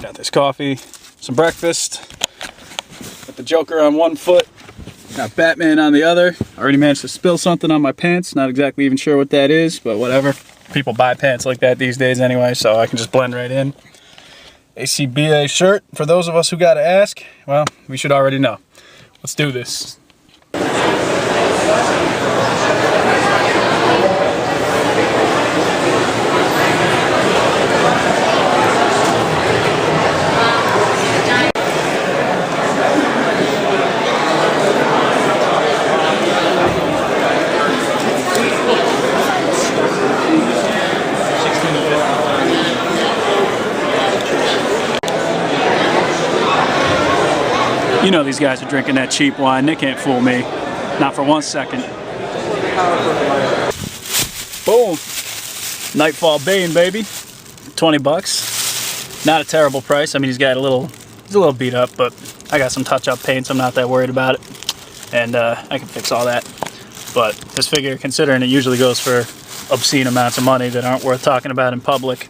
Got this coffee, some breakfast. Got the Joker on one foot. Got Batman on the other. Already managed to spill something on my pants. Not exactly even sure what that is, but whatever. People buy pants like that these days anyway, so I can just blend right in. ACBA shirt. For those of us who gotta ask, well, we should already know. Let's do this. You know these guys are drinking that cheap wine. They can't fool me. Not for 1 second. Boom. Nightfall Bane, baby. 20 bucks. Not a terrible price. I mean, he's a little beat up, but I got some touch-up paint, so I'm not that worried about it. And I can fix all that. But this figure, considering it usually goes for obscene amounts of money that aren't worth talking about in public,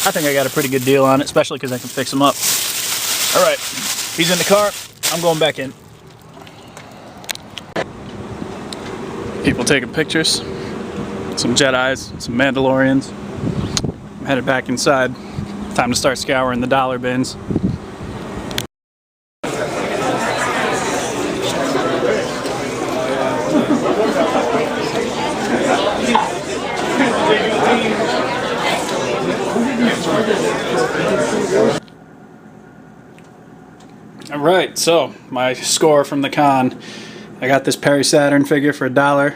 I think I got a pretty good deal on it, especially because I can fix them up. All right, he's in the car. I'm going back in. People taking pictures. Some Jedis, some Mandalorians. I'm headed back inside. Time to start scouring the dollar bins. Alright, so my score from the con. I got this Perry Saturn figure for $1.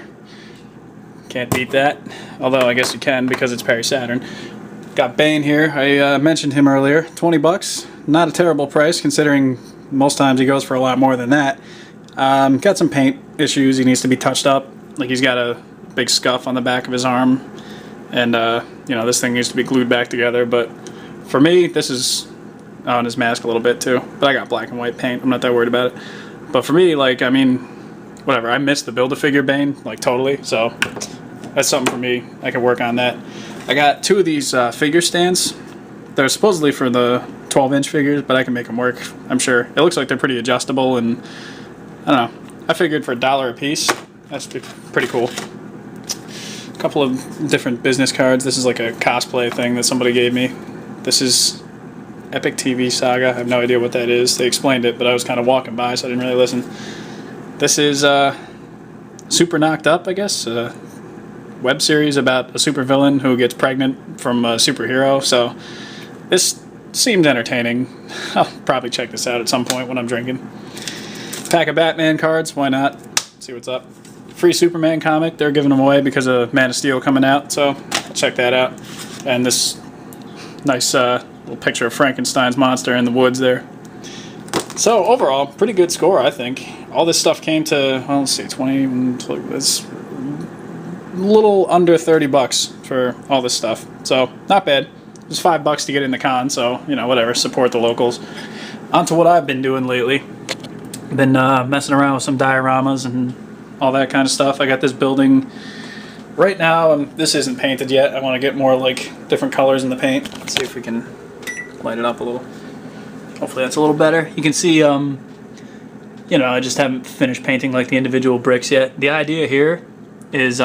Can't beat that. Although I guess you can because it's Perry Saturn. Got Bane here. I mentioned him earlier. 20 bucks. Not a terrible price considering most times he goes for a lot more than that. Got some paint issues. He needs to be touched up. Like he's got a big scuff on the back of his arm. And you know, this thing needs to be glued back together. But for me, this is on his mask a little bit too, but I got black and white paint. I'm not that worried about it. But for me, like, I mean, whatever. I missed the Build-A-Figure Bane, like, totally. So that's something for me. I can work on that. I got 2 of these figure stands. They're supposedly for the 12-inch figures, but I can make them work, I'm sure. It looks like they're pretty adjustable, and I don't know. I figured for $1 a piece, that's pretty cool. A couple of different business cards. This is like a cosplay thing that somebody gave me. This is Epic TV Saga. I have no idea what that is. They explained it, but I was kind of walking by, so I didn't really listen. This is Super Knocked Up, I guess. A web series about a supervillain who gets pregnant from a superhero. So this seems entertaining. I'll probably check this out at some point when I'm drinking. Pack of Batman cards. Why not? See what's up. Free Superman comic. They're giving them away because of Man of Steel coming out. So I'll check that out. And this nice little picture of Frankenstein's monster in the woods there. So overall, pretty good score, I think. All this stuff came to, well, let's see, 20, it's a little under 30 bucks for all this stuff. So not bad. It was $5 to get in the con, so, you know, whatever, support the locals. On to what I've been doing lately. Been messing around with some dioramas and all that kind of stuff. I got this building right now, and this isn't painted yet. I want to get more, like, different colors in the paint. Let's see if we can light it up a little. Hopefully that's a little better. You can see, you know, I just haven't finished painting, like, the individual bricks yet. The idea here is you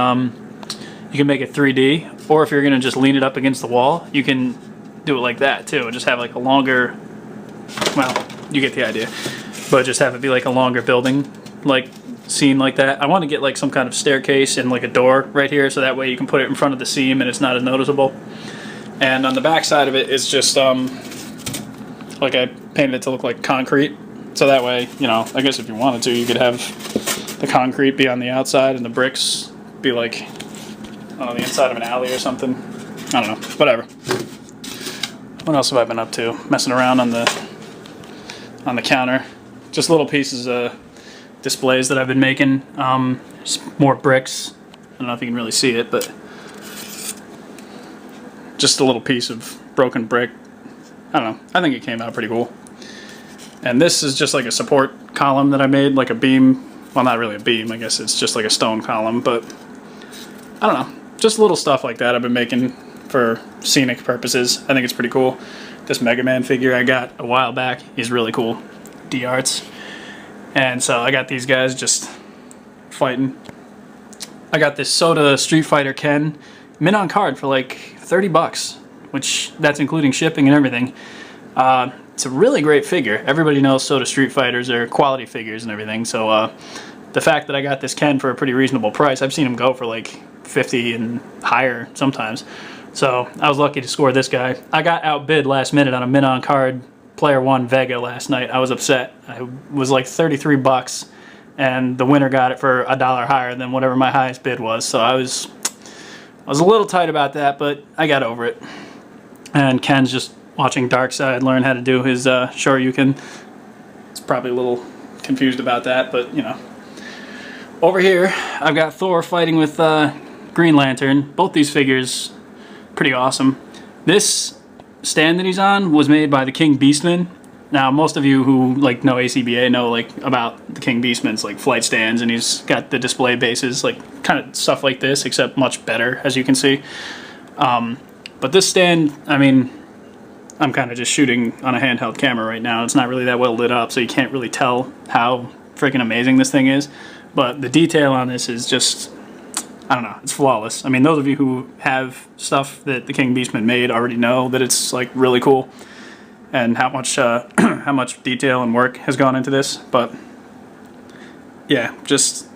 can make it 3D, or if you're going to just lean it up against the wall, you can do it like that, too, and just have, like, a longer, well, you get the idea, but just have it be, like, a longer building, like, scene like that. I want to get, like, some kind of staircase and, like, a door right here, so that way you can put it in front of the seam and it's not as noticeable. And on the back side of it, it's just, like, I painted it to look like concrete. So that way, you know, I guess if you wanted to, you could have the concrete be on the outside and the bricks be, like, on the inside of an alley or something. I don't know. Whatever. What else have I been up to? Messing around on the counter. Just little pieces of displays that I've been making. Just more bricks. I don't know if you can really see it, but just a little piece of broken brick. I don't know. I think it came out pretty cool. And this is just like a support column that I made, like a beam. Well, not really a beam. I guess it's just like a stone column, but I don't know. Just little stuff like that I've been making for scenic purposes. I think it's pretty cool. This Mega Man figure I got a while back, he's really cool. D-Arts. And so I got these guys just fighting. I got this Soda Street Fighter Ken mint on card for like 30 bucks, which that's including shipping and everything. It's a really great figure. Everybody knows Soda Street Fighters are quality figures and everything, so the fact that I got this Ken for a pretty reasonable price, I've seen him go for like 50 and higher sometimes. So I was lucky to score this guy. I got outbid last minute on a mint on card Player 1 Vega last night. I was upset. I was like 33 bucks, and the winner got it for $1 higher than whatever my highest bid was. So I was a little tight about that, but I got over it. And Ken's just watching Darkseid learn how to do his Shoryuken. It's probably a little confused about that, but you know. Over here, I've got Thor fighting with Green Lantern. Both these figures, pretty awesome. This stand that he's on was made by the King Beastman. Now, most of you who like know ACBA know like about the King Beastman's like flight stands, and he's got the display bases, like kind of stuff like this, except much better, as you can see. But this stand, I mean, I'm kind of just shooting on a handheld camera right now. It's not really that well lit up, so you can't really tell how freaking amazing this thing is. But the detail on this is just, I don't know, it's flawless. I mean, those of you who have stuff that the King Beastman made already know that it's like really cool, and how much how much detail and work has gone into this. But yeah, just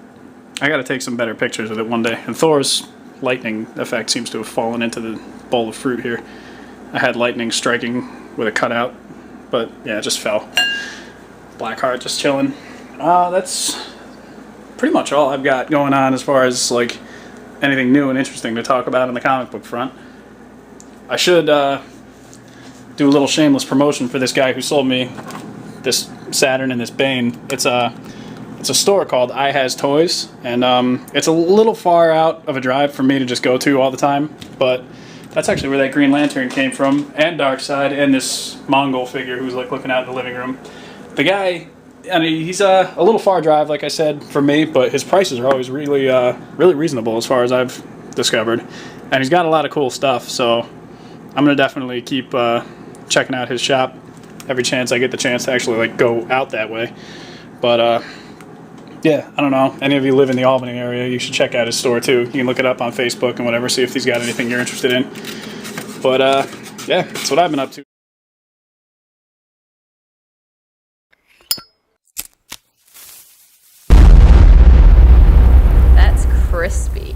I gotta take some better pictures of it one day. And Thor's lightning effect seems to have fallen into the bowl of fruit here. I had lightning striking with a cutout, but yeah, it just fell. Blackheart just chilling. That's pretty much all I've got going on as far as like anything new and interesting to talk about on the comic book front. I should do a little shameless promotion for this guy who sold me this Saturn and this Bane. It's a store called I Has Toys, and it's a little far out of a drive for me to just go to all the time, but that's actually where that Green Lantern came from, and Darkseid, and this Mongol figure who's like looking out in the living room. The guy, I mean, he's a little far drive, like I said, for me, but his prices are always really really reasonable as far as I've discovered, and he's got a lot of cool stuff. So I'm gonna definitely keep checking out his shop every chance I get the chance to actually like go out that way. But yeah, I don't know. Any of you live in the Albany area, you should check out his store too. You can look it up on Facebook and whatever, see if he's got anything you're interested in. But yeah, that's what I've been up to. That's crispy.